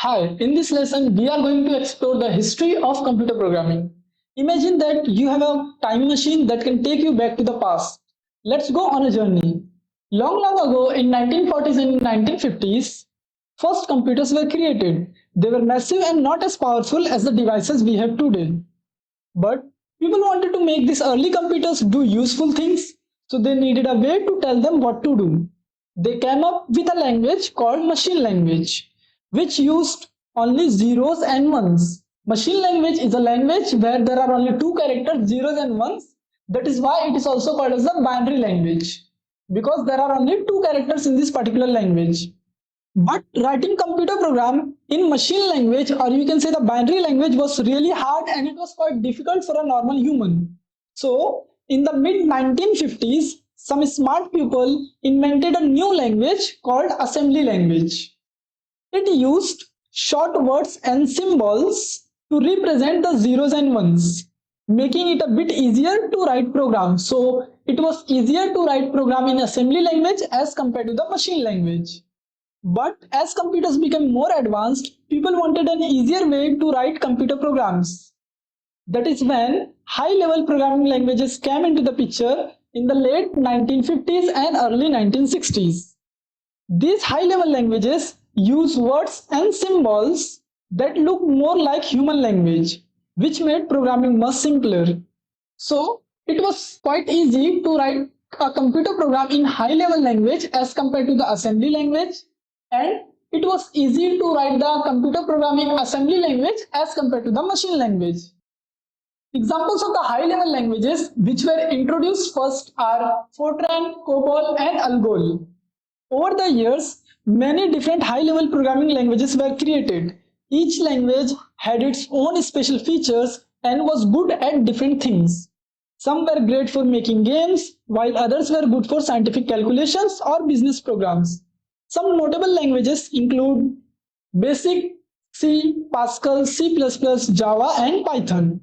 Hi, in this lesson, we are going to explore the history of computer programming. Imagine that you have a time machine that can take you back to the past. Let's go on a journey. Long ago, in 1940s and 1950s, first computers were created. They were massive and not as powerful as the devices we have today. But people wanted to make these early computers do useful things, so they needed a way to tell them what to do. They came up with a language called machine language, which used only zeros and ones. Machine language is a language where there are only two characters, zeros and ones. That is why it is also called as the binary language, because there are only two characters in this particular language. But writing computer program in machine language, or you can say the binary language, was really hard and it was quite difficult for a normal human. So in the mid 1950s, some smart people invented a new language called assembly language. It used short words and symbols to represent the zeros and ones, making it a bit easier to write program. So it was easier to write program in assembly language as compared to the machine language. But as computers became more advanced, people wanted an easier way to write computer programs. That is when high-level programming languages came into the picture in the late 1950s and early 1960s. These high-level languages use words and symbols that look more like human language, which made programming much simpler. So it was quite easy to write a computer program in high-level language as compared to the assembly language, and it was easy to write the computer program in assembly language as compared to the machine language. Examples of the high-level languages which were introduced first are Fortran, COBOL, and Algol. Over the years, many different high-level programming languages were created. Each language had its own special features and was good at different things. Some were great for making games, while others were good for scientific calculations or business programs. Some notable languages include BASIC, C, Pascal, C++, Java, and Python.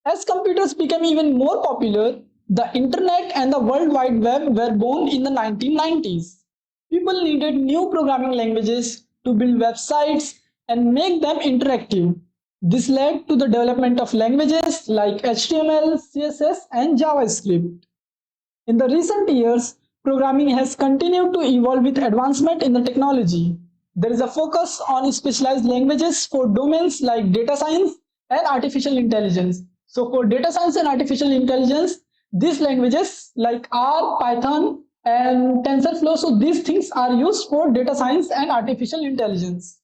As computers became even more popular, the internet and the World Wide Web were born in the 1990s. People needed new programming languages to build websites and make them interactive. This led to the development of languages like HTML, CSS, and JavaScript. In the recent years, programming has continued to evolve with advancement in the technology. There is a focus on specialized languages for domains like data science and artificial intelligence. So for data science and artificial intelligence, these languages like R, Python, and TensorFlow, so these things are used for data science and artificial intelligence.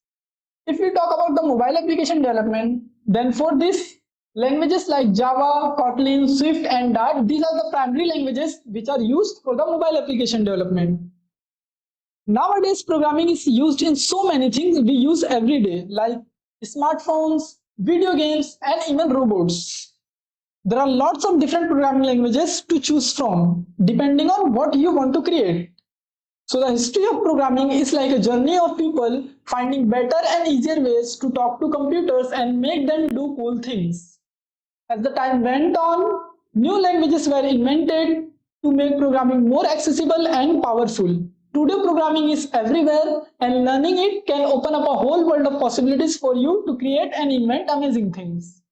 If we talk about the mobile application development, then for this, languages like Java, Kotlin, Swift, and Dart, these are the primary languages which are used for the mobile application development. Nowadays, programming is used in so many things we use every day, like smartphones, video games, and even robots. There are lots of different programming languages to choose from, depending on what you want to create. So the history of programming is like a journey of people finding better and easier ways to talk to computers and make them do cool things. As the time went on, new languages were invented to make programming more accessible and powerful. Today programming is everywhere, and learning it can open up a whole world of possibilities for you to create and invent amazing things.